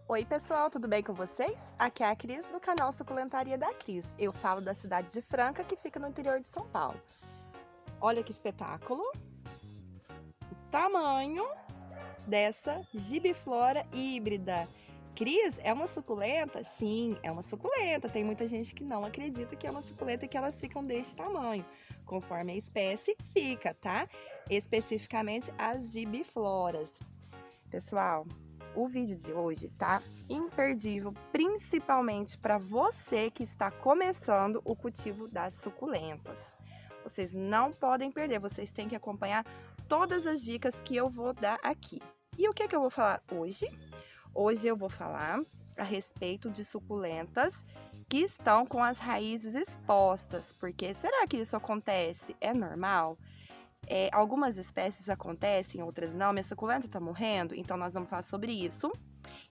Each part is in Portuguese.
Oi pessoal, tudo bem com vocês? Aqui é a Cris do canal Suculentaria da Cris. Eu falo da cidade de Franca, que fica no interior de São Paulo. Olha que espetáculo! O tamanho dessa gibiflora híbrida. Cris, é uma suculenta? Sim, é uma suculenta. Tem muita gente que não acredita que é uma suculenta e que elas ficam deste tamanho. Conforme a espécie fica, tá? Especificamente as gibifloras. Pessoal, o vídeo de hoje tá imperdível, principalmente para você que está começando o cultivo das suculentas. Vocês não podem perder, vocês têm que acompanhar todas as dicas que eu vou dar aqui. E o que eu vou falar hoje? Hoje eu vou falar a respeito de suculentas que estão com as raízes expostas. Porque será que isso acontece? É normal? Algumas espécies acontecem, outras não. Minha suculenta tá morrendo, então nós vamos falar sobre isso.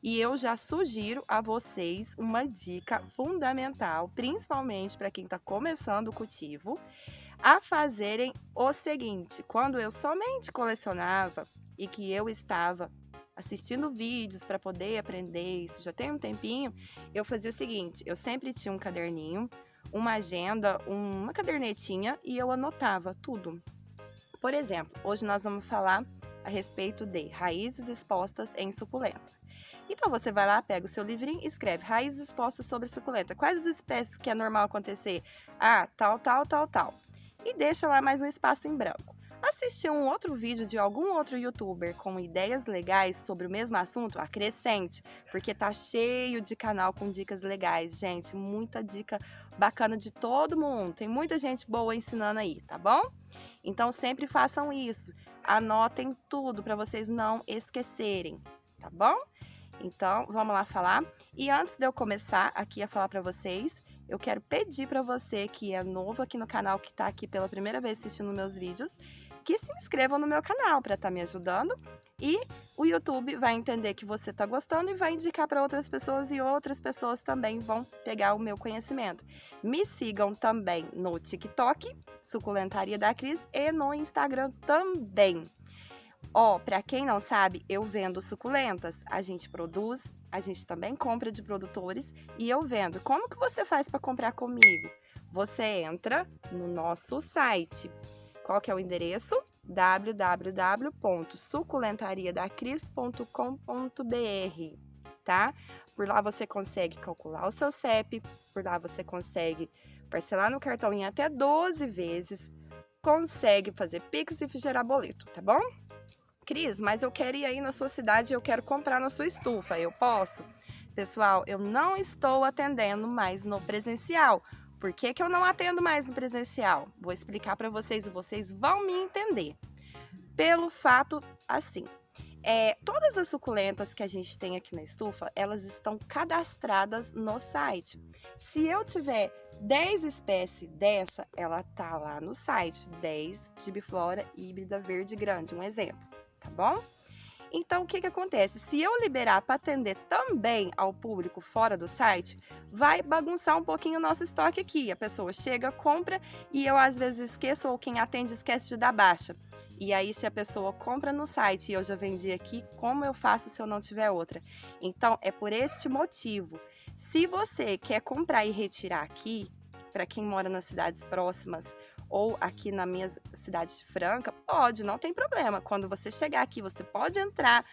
E eu já sugiro a vocês uma dica fundamental, principalmente para quem está começando o cultivo, a fazerem o seguinte: quando eu somente colecionava e que eu estava assistindo vídeos para poder aprender isso, já tem um tempinho, eu fazia o seguinte: eu sempre tinha um caderninho, uma agenda, uma cadernetinha e eu anotava tudo. Por exemplo, hoje nós vamos falar a respeito de raízes expostas em suculenta. Então você vai lá, pega o seu livrinho e escreve raízes expostas sobre suculenta. Quais as espécies que é normal acontecer? Ah, tal, tal, tal, tal. E deixa lá mais um espaço em branco. Assistir um outro vídeo de algum outro youtuber com ideias legais sobre o mesmo assunto, acrescente, porque tá cheio de canal com dicas legais, gente, muita dica bacana de todo mundo. Tem muita gente boa ensinando aí, tá bom? Então sempre façam isso, anotem tudo para vocês não esquecerem, tá bom? Então vamos lá falar. E antes de eu começar aqui a falar para vocês, eu quero pedir para você que é novo aqui no canal, que está aqui pela primeira vez assistindo meus vídeos, que se inscrevam no meu canal para estar me ajudando. E o YouTube vai entender que você está gostando e vai indicar para outras pessoas, e outras pessoas também vão pegar o meu conhecimento. Me sigam também no TikTok, Suculentaria da Cris, e no Instagram também. Para quem não sabe, eu vendo suculentas, a gente produz, a gente também compra de produtores e eu vendo. Como que você faz para comprar comigo? Você entra no nosso site. Qual que é o endereço? www.suculentariadacris.com.br, tá? Por lá você consegue calcular o seu CEP, por lá você consegue parcelar no cartão em até 12 vezes, consegue fazer Pix e gerar boleto, tá bom? Cris, mas eu quero ir aí na sua cidade, eu quero comprar na sua estufa, eu posso? Pessoal, eu não estou atendendo mais no presencial. Por que eu não atendo mais no presencial? Vou explicar para vocês e vocês vão me entender. Pelo fato, assim, todas as suculentas que a gente tem aqui na estufa, elas estão cadastradas no site. Se eu tiver 10 espécies dessa, ela tá lá no site, 10 gibiflora híbrida verde grande, um exemplo, tá bom? Então, o que acontece? Se eu liberar para atender também ao público fora do site, vai bagunçar um pouquinho o nosso estoque aqui. A pessoa chega, compra e eu às vezes esqueço, ou quem atende esquece de dar baixa. E aí, se a pessoa compra no site e eu já vendi aqui, como eu faço se eu não tiver outra? Então, é por este motivo. Se você quer comprar e retirar aqui, para quem mora nas cidades próximas, ou aqui na minha cidade de Franca, pode, não tem problema. Quando você chegar aqui, você pode entrar,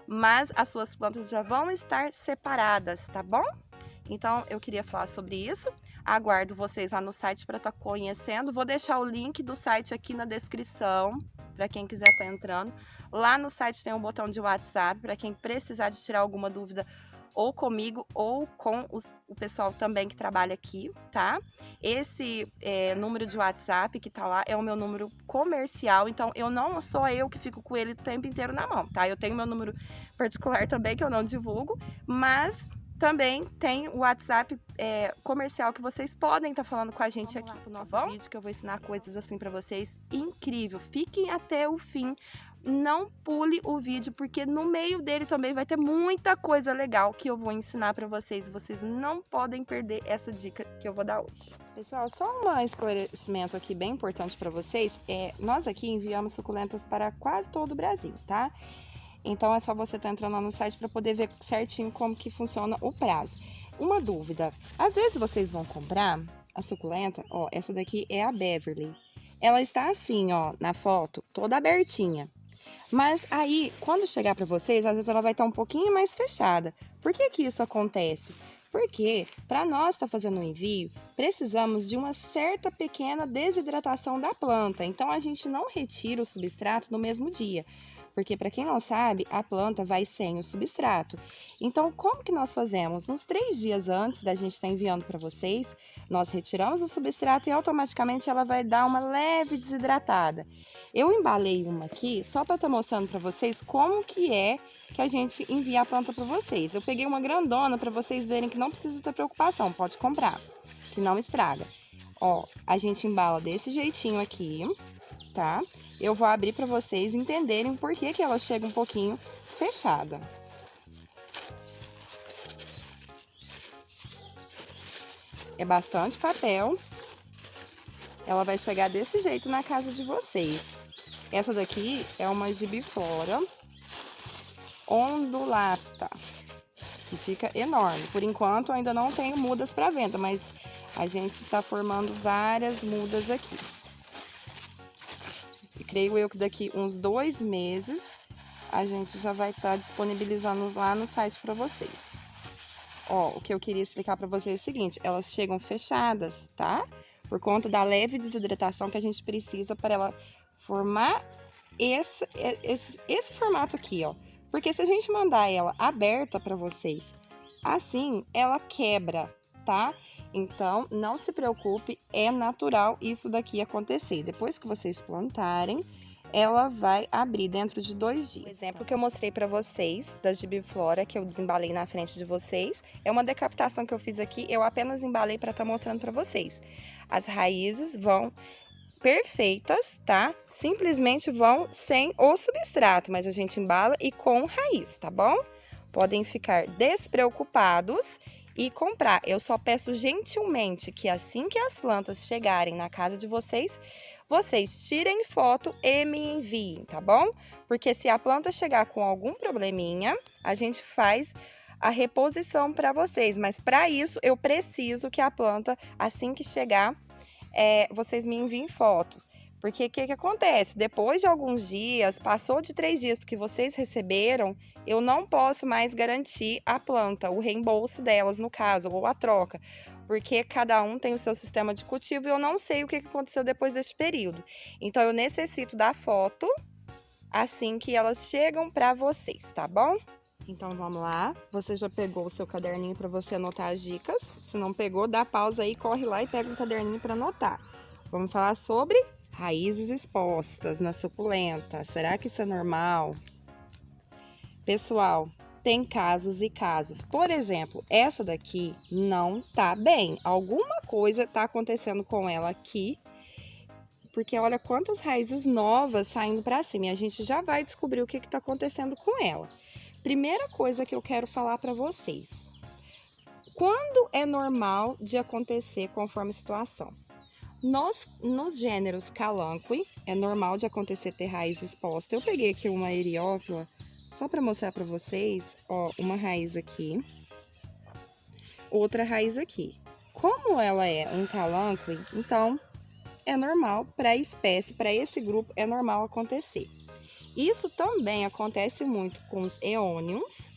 mas as suas plantas já vão estar separadas, tá bom? Então, eu queria falar sobre isso. Aguardo vocês lá no site para estar conhecendo. Vou deixar o link do site aqui na descrição, para quem quiser estar entrando. Lá no site tem um botão de WhatsApp, para quem precisar de tirar alguma dúvida, ou comigo ou com o pessoal também que trabalha aqui, tá? Esse número de WhatsApp que tá lá é o meu número comercial, então eu não sou eu que fico com ele o tempo inteiro na mão, tá? Eu tenho meu número particular também que eu não divulgo, mas também tem o WhatsApp comercial que vocês podem estar falando com a gente aqui pro nosso vídeo, que eu vou ensinar coisas assim para vocês incrível. Fiquem até o fim. Não pule o vídeo, porque no meio dele também vai ter muita coisa legal que eu vou ensinar para vocês. Vocês não podem perder essa dica que eu vou dar hoje. Pessoal, só um esclarecimento aqui bem importante para vocês. Nós aqui enviamos suculentas para quase todo o Brasil, tá? Então, é só você estar entrando lá no site para poder ver certinho como que funciona o prazo. Uma dúvida, às vezes vocês vão comprar a suculenta, ó, essa daqui é a Beverly. Ela está assim, ó, na foto, toda abertinha. Mas aí, quando chegar para vocês, às vezes ela vai estar um pouquinho mais fechada. Por que que isso acontece? Porque para nós estar fazendo o envio, precisamos de uma certa pequena desidratação da planta. Então a gente não retira o substrato no mesmo dia. Porque para quem não sabe, a planta vai sem o substrato. Então, como que nós fazemos? Uns 3 dias antes da gente estar enviando para vocês, nós retiramos o substrato e automaticamente ela vai dar uma leve desidratada. Eu embalei uma aqui só para estar mostrando para vocês como que é que a gente envia a planta para vocês. Eu peguei uma grandona para vocês verem que não precisa ter preocupação, pode comprar, que não estraga. Ó, a gente embala desse jeitinho aqui, tá? Eu vou abrir para vocês entenderem por que que ela chega um pouquinho fechada. É bastante papel. Ela vai chegar desse jeito na casa de vocês. Essa daqui é uma gibiflora ondulata, que fica enorme. Por enquanto, ainda não tenho mudas para venda, mas a gente está formando várias mudas aqui. E creio eu que daqui uns 2 meses a gente já vai estar disponibilizando lá no site para vocês. Ó, o que eu queria explicar para vocês é o seguinte, elas chegam fechadas, tá? Por conta da leve desidratação que a gente precisa para ela formar esse formato aqui, ó. Porque se a gente mandar ela aberta para vocês, assim, ela quebra, tá? Então, não se preocupe, é natural isso daqui acontecer. Depois que vocês plantarem, ela vai abrir dentro de 2 dias. O exemplo que eu mostrei para vocês da gibiflora, que eu desembalei na frente de vocês, é uma decapitação que eu fiz aqui, eu apenas embalei para estar mostrando para vocês. As raízes vão perfeitas, tá? Simplesmente vão sem o substrato, mas a gente embala e com raiz, tá bom? Podem ficar despreocupados e comprar. Eu só peço gentilmente que assim que as plantas chegarem na casa de vocês, vocês tirem foto e me enviem, tá bom? Porque se a planta chegar com algum probleminha, a gente faz a reposição para vocês, mas para isso eu preciso que a planta, assim que chegar, vocês me enviem foto. Porque o que acontece? Depois de alguns dias, passou de 3 dias que vocês receberam, eu não posso mais garantir a planta, o reembolso delas, no caso, ou a troca. Porque cada um tem o seu sistema de cultivo e eu não sei o que aconteceu depois desse período. Então, eu necessito da foto assim que elas chegam para vocês, tá bom? Então, vamos lá. Você já pegou o seu caderninho para você anotar as dicas? Se não pegou, dá pausa aí, corre lá e pega um caderninho para anotar. Vamos falar sobre raízes expostas na suculenta. Será que isso é normal? Pessoal, tem casos e casos. Por exemplo, essa daqui não tá bem. Alguma coisa tá acontecendo com ela aqui. Porque olha quantas raízes novas saindo para cima. E a gente já vai descobrir o que tá acontecendo com ela. Primeira coisa que eu quero falar para vocês. Quando é normal de acontecer conforme a situação? Nos gêneros Calanque, é normal de acontecer ter raiz exposta. Eu peguei aqui uma eriófila, só para mostrar para vocês, ó, uma raiz aqui, outra raiz aqui. Como ela é um Calanque, então é normal para a espécie, para esse grupo, é normal acontecer. Isso também acontece muito com os eônios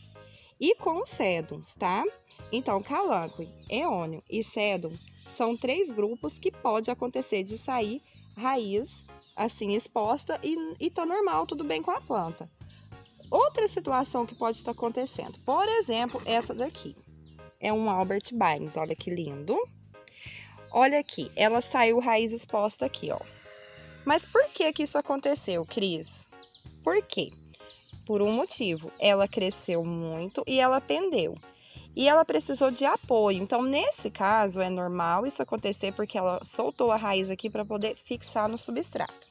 e com os sedums, tá? Então, Calanque, eônio e sedum são 3 grupos que pode acontecer de sair raiz assim exposta e tá normal, tudo bem com a planta. Outra situação que pode estar acontecendo, por exemplo, essa daqui. É um Albert Bines, olha que lindo. Olha aqui, ela saiu raiz exposta aqui, ó. Mas por que que isso aconteceu, Cris? Por quê? Por um motivo, ela cresceu muito e ela pendeu. E ela precisou de apoio. Então, nesse caso, é normal isso acontecer porque ela soltou a raiz aqui para poder fixar no substrato.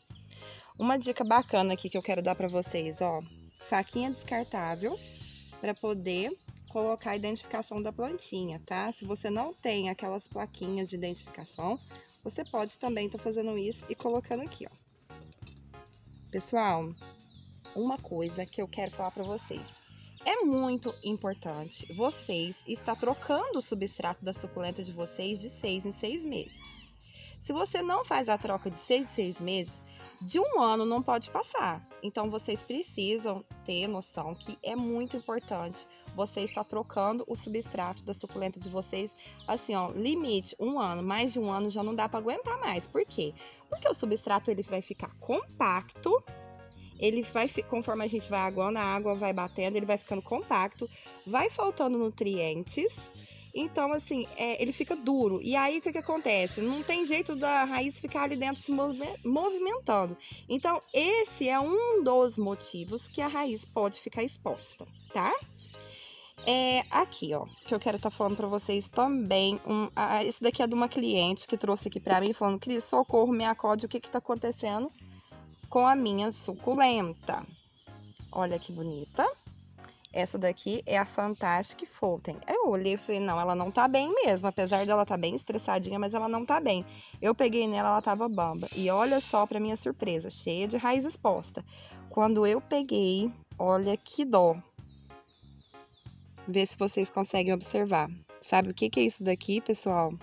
Uma dica bacana aqui que eu quero dar para vocês, ó. Faquinha descartável para poder colocar a identificação da plantinha, tá? Se você não tem aquelas plaquinhas de identificação, você pode também estar fazendo isso e colocando aqui, ó. Pessoal, uma coisa que eu quero falar para vocês. É muito importante vocês estar trocando o substrato da suculenta de vocês de 6 em 6 meses. Se você não faz a troca de 6 em 6 meses, de um ano não pode passar. Então, vocês precisam ter noção que é muito importante você estar trocando o substrato da suculenta de vocês, assim, ó, limite, um ano. Mais de um ano já não dá para aguentar mais. Por quê? Porque o substrato ele vai ficar compacto. Ele vai, conforme a gente vai aguando, a água vai batendo, ele vai ficando compacto, vai faltando nutrientes. Então, assim, ele fica duro. E aí, o que acontece? Não tem jeito da raiz ficar ali dentro se movimentando. Então, esse é um dos motivos que a raiz pode ficar exposta, tá? Aqui, ó, que eu quero estar falando pra vocês também. Esse daqui é de uma cliente que trouxe aqui pra mim, falando: Cris, socorro, me acode, o que tá acontecendo com a minha suculenta. Olha que bonita. Essa daqui é a Fantastic Fountain. Eu olhei e falei, não, ela não tá bem mesmo. Apesar dela tá bem estressadinha, mas ela não tá bem. Eu peguei nela, ela tava bamba. E olha só pra minha surpresa, cheia de raiz exposta. Quando eu peguei, olha que dó. Vê se vocês conseguem observar. Sabe o que é isso daqui, pessoal?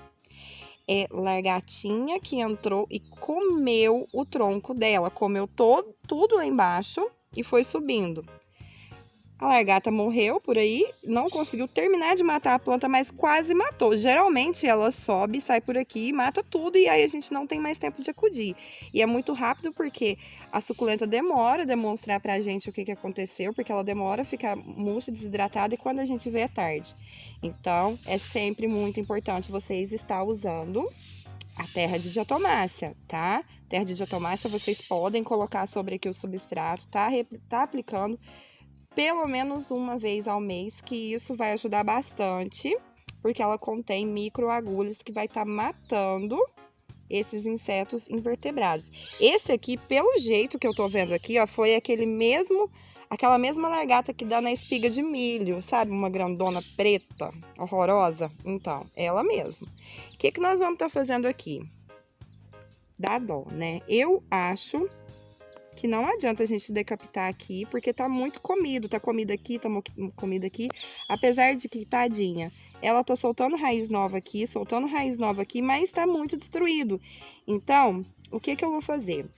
É largatinha que entrou e comeu o tronco dela. Comeu tudo lá embaixo e foi subindo. A largata morreu por aí, não conseguiu terminar de matar a planta, mas quase matou. Geralmente ela sobe, sai por aqui e mata tudo, e aí a gente não tem mais tempo de acudir. E é muito rápido porque a suculenta demora a demonstrar pra gente o que aconteceu, porque ela demora a ficar murcha, desidratada, e quando a gente vê é tarde. Então, é sempre muito importante vocês estar usando a terra de diatomácea, tá? Terra de diatomácea vocês podem colocar sobre aqui o substrato, tá aplicando pelo menos uma vez ao mês, que isso vai ajudar bastante, porque ela contém microagulhas que vai estar matando esses insetos invertebrados. Esse aqui, pelo jeito que eu tô vendo aqui, ó, foi aquela mesma largata que dá na espiga de milho, sabe? Uma grandona preta, horrorosa. Então, ela mesma. O que nós vamos estar fazendo aqui? Dá dó, né? Eu acho que não adianta a gente decapitar aqui, porque tá muito comido, tá comida aqui, tá comida aqui, apesar de que, tadinha, ela tá soltando raiz nova aqui, mas tá muito destruído. Então, o que eu vou fazer?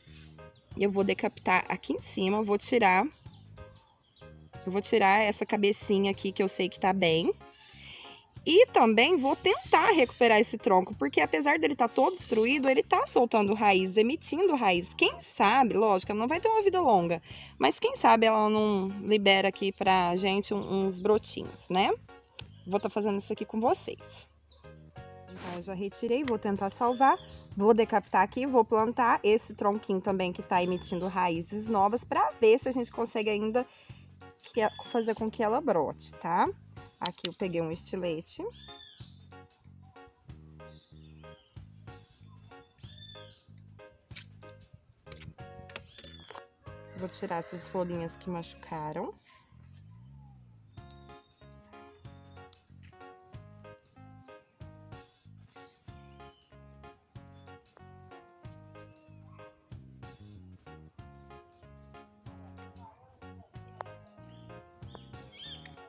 Eu vou decapitar aqui em cima, eu vou tirar essa cabecinha aqui, que eu sei que tá bem. E também vou tentar recuperar esse tronco, porque apesar dele estar todo destruído, ele tá soltando raiz, emitindo raiz. Quem sabe, lógico, ela não vai ter uma vida longa, mas quem sabe ela não libera aqui pra gente uns brotinhos, né? Vou estar fazendo isso aqui com vocês. Então, eu já retirei, vou tentar salvar, vou decapitar aqui, vou plantar esse tronquinho também que tá emitindo raízes novas, pra ver se a gente consegue ainda fazer com que ela brote, tá? Aqui eu peguei um estilete. Vou tirar essas folhinhas que machucaram.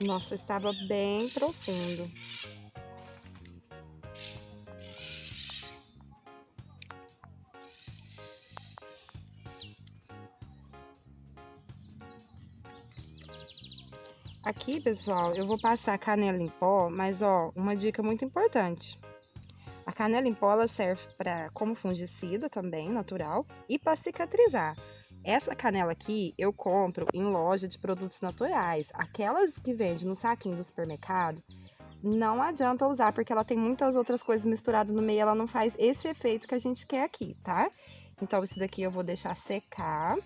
Nossa, estava bem profundo. Aqui, pessoal, eu vou passar canela em pó, mas ó, uma dica muito importante. A canela em pó, ela serve como fungicida também, natural, e para cicatrizar. Essa canela aqui eu compro em loja de produtos naturais. Aquelas que vende no saquinho do supermercado, não adianta usar, porque ela tem muitas outras coisas misturadas no meio, ela não faz esse efeito que a gente quer aqui, tá? Então, esse daqui eu vou deixar secar.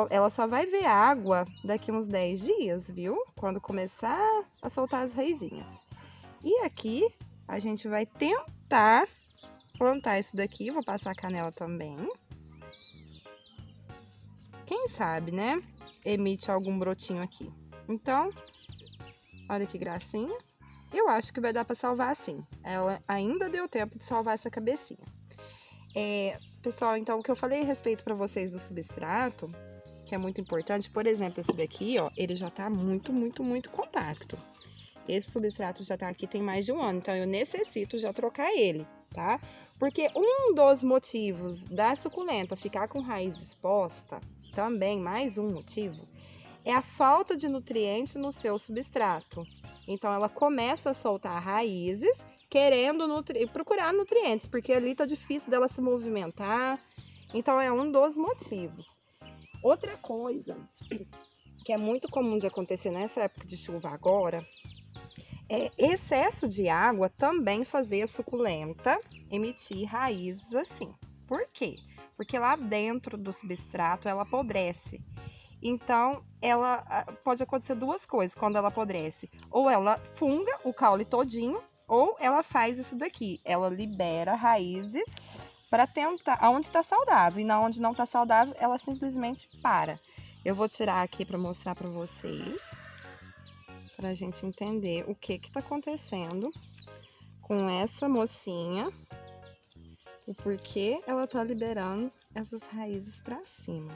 Ela só vai ver água daqui uns 10 dias, viu? Quando começar a soltar as raizinhas. E aqui, a gente vai tentar plantar isso daqui. Vou passar a canela também. Quem sabe, né? Emite algum brotinho aqui. Então, olha que gracinha. Eu acho que vai dar pra salvar assim. Ela ainda deu tempo de salvar essa cabecinha. Pessoal, então, o que eu falei a respeito pra vocês do substrato, que é muito importante, por exemplo, esse daqui, ó, ele já tá muito compacto. Esse substrato já tá aqui tem mais de um ano, então eu necessito já trocar ele, tá? Porque um dos motivos da suculenta ficar com raiz exposta, também mais um motivo, é a falta de nutriente no seu substrato. Então ela começa a soltar raízes, querendo procurar nutrientes, porque ali tá difícil dela se movimentar. Então é um dos motivos. Outra coisa que é muito comum de acontecer nessa época de chuva agora é excesso de água também fazer a suculenta emitir raízes assim. Por quê? Porque lá dentro do substrato ela apodrece. Então, ela pode acontecer duas coisas quando ela apodrece. Ou ela funga o caule todinho, ou ela faz isso daqui. Ela libera raízes para tentar, aonde está saudável. E na onde não está saudável, ela simplesmente para. Eu vou tirar aqui para mostrar para vocês, para a gente entender o que está acontecendo com essa mocinha. O porquê ela está liberando essas raízes para cima.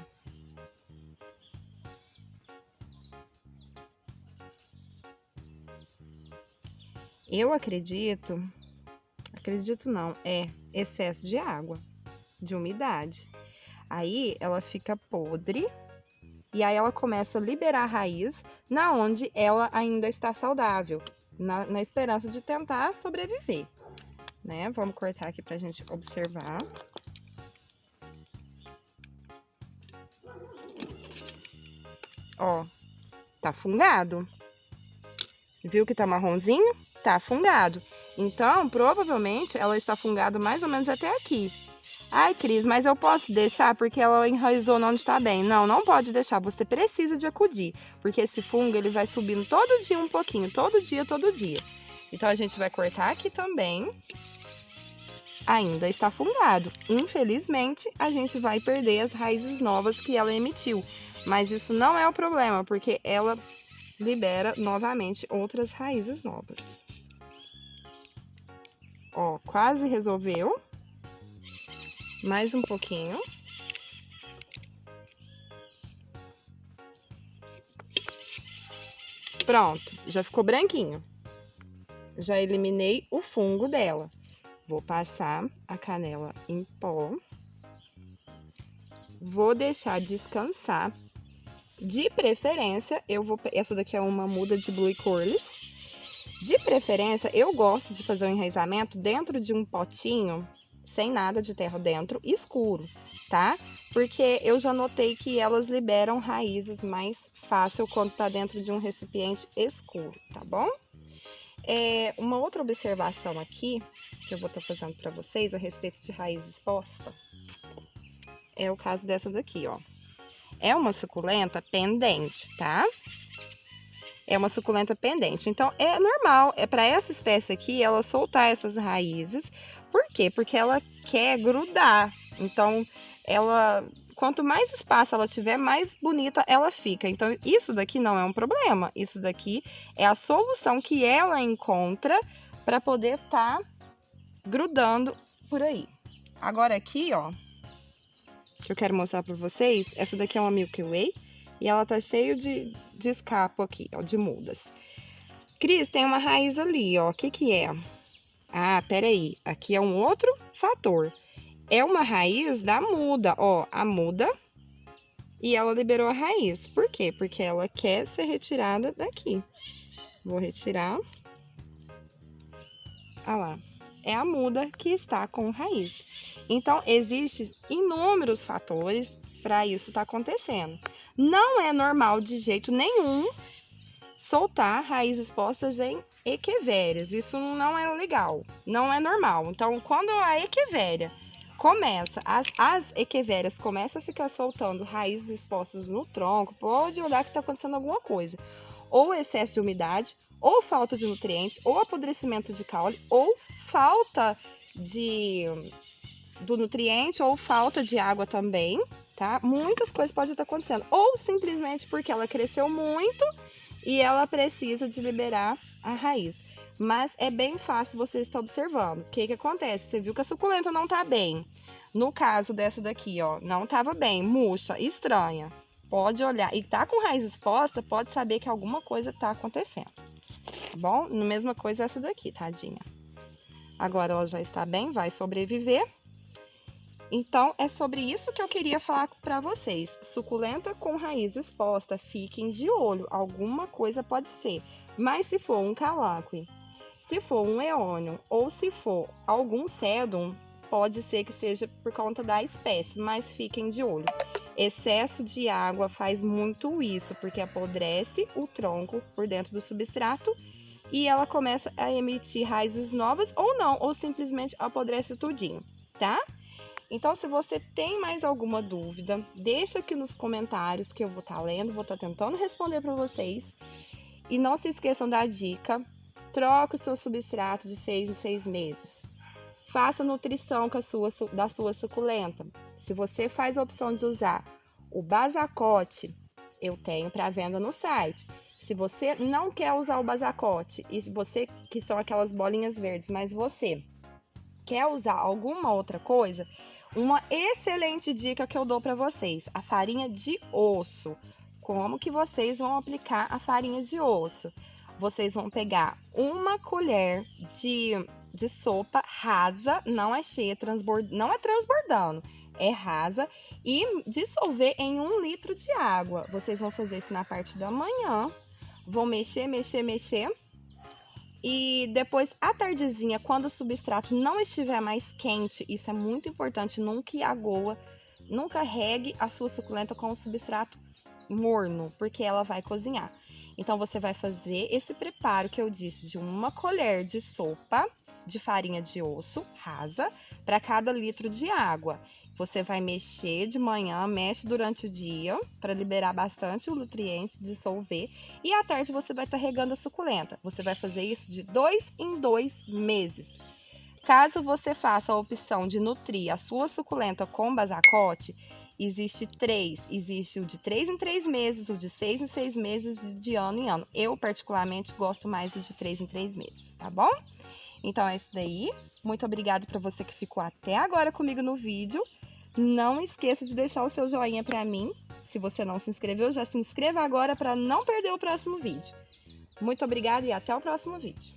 Eu acredito não, é excesso de água, de umidade. Aí ela fica podre e aí ela começa a liberar raiz na onde ela ainda está saudável, na esperança de tentar sobreviver, né? Vamos cortar aqui pra gente observar. Ó, tá fungado. Viu que tá marronzinho? Tá fungado. Então, provavelmente, ela está fungada mais ou menos até aqui. Ai, Cris, mas eu posso deixar porque ela enraizou onde está bem. Não, não pode deixar. Você precisa de acudir, porque esse fungo, ele vai subindo todo dia um pouquinho, todo dia. Então, a gente vai cortar aqui também. Ainda está fungado. Infelizmente, a gente vai perder as raízes novas que ela emitiu. Mas isso não é o problema, porque ela libera novamente outras raízes novas. Ó, quase resolveu. Mais um pouquinho. Pronto, já ficou branquinho. Já eliminei o fungo dela. Vou passar a canela em pó. Vou deixar descansar. De preferência, essa daqui é uma muda de Blue Corliss. De preferência, eu gosto de fazer o enraizamento dentro de um potinho, sem nada de terra dentro, escuro, tá? Porque eu já notei que elas liberam raízes mais fácil quando tá dentro de um recipiente escuro, tá bom? Uma outra observação aqui, que eu vou estar fazendo para vocês a respeito de raiz exposta, é o caso dessa daqui, ó. É uma suculenta pendente, tá? É uma suculenta pendente. Então, é normal, para essa espécie aqui, ela soltar essas raízes. Por quê? Porque ela quer grudar. Então, quanto mais espaço ela tiver, mais bonita ela fica. Então, isso daqui não é um problema. Isso daqui é a solução que ela encontra para poder estar grudando por aí. Agora aqui, ó, que eu quero mostrar para vocês, essa daqui é uma Milky Way. E ela tá cheio de escapo aqui, ó, de mudas. Cris, tem uma raiz ali, ó. O que é? Ah, peraí. Aqui é um outro fator. É uma raiz da muda, ó. A muda. E ela liberou a raiz. Por quê? Porque ela quer ser retirada daqui. Vou retirar. Olha lá. É a muda que está com raiz. Então, existem inúmeros fatores para isso tá acontecendo. Não é normal de jeito nenhum soltar raízes expostas em equivérias. Isso não é legal, não é normal. Então, quando a equivéria começa, as equivérias começam a ficar soltando raízes expostas no tronco, pode olhar que tá acontecendo alguma coisa. Ou excesso de umidade, ou falta de nutrientes, ou apodrecimento de caule, ou falta do nutriente, ou falta de água também, tá? Muitas coisas podem estar acontecendo. Ou simplesmente porque ela cresceu muito e ela precisa de liberar a raiz. Mas é bem fácil você estar observando. O que acontece? Você viu que a suculenta não tá bem. No caso dessa daqui, ó, não tava bem, murcha, estranha. pode olhar e tá com raiz exposta, pode saber que alguma coisa tá acontecendo, tá bom? Mesma coisa essa daqui, tadinha. Agora ela já está bem, vai sobreviver. Então, é sobre isso que eu queria falar para vocês. Suculenta com raiz exposta, fiquem de olho, alguma coisa pode ser. Mas se for um calaque, se for um eônio ou se for algum sedum, pode ser que seja por conta da espécie, mas fiquem de olho. Excesso de água faz muito isso, porque apodrece o tronco por dentro do substrato e ela começa a emitir raízes novas ou não, ou simplesmente apodrece tudinho, tá? Então, se você tem mais alguma dúvida, deixa aqui nos comentários que eu vou estar lendo, vou estar tentando responder para vocês. E não se esqueçam da dica, troque o seu substrato de 6 em 6 meses. Faça nutrição da sua suculenta. Se você faz a opção de usar o Basacote, eu tenho para venda no site. Se você não quer usar o Basacote, e se você, que são aquelas bolinhas verdes, mas você quer usar alguma outra coisa, uma excelente dica que eu dou para vocês, a farinha de osso. Como que vocês vão aplicar a farinha de osso? Vocês vão pegar uma colher de sopa rasa, não é cheia, não é transbordando, é rasa, e dissolver em 1 litro de água. Vocês vão fazer isso na parte da manhã, vão mexer, mexer, mexer. E depois, à tardezinha, quando o substrato não estiver mais quente, isso é muito importante, nunca regue a sua suculenta com o substrato morno, porque ela vai cozinhar. Então, você vai fazer esse preparo que eu disse de 1 colher de sopa de farinha de osso rasa para cada litro de água. Você vai mexer de manhã, mexe durante o dia para liberar bastante o nutriente, dissolver. E à tarde você vai estar regando a suculenta. Você vai fazer isso de 2 em 2 meses. Caso você faça a opção de nutrir a sua suculenta com Basacote, existe 3. Existe o de 3 em 3 meses, o de 6 em 6 meses e de ano em ano. Eu, particularmente, gosto mais do de 3 em 3 meses, tá bom? Então, é isso daí. Muito obrigada para você que ficou até agora comigo no vídeo. Não esqueça de deixar o seu joinha para mim. Se você não se inscreveu, já se inscreva agora para não perder o próximo vídeo. Muito obrigada e até o próximo vídeo.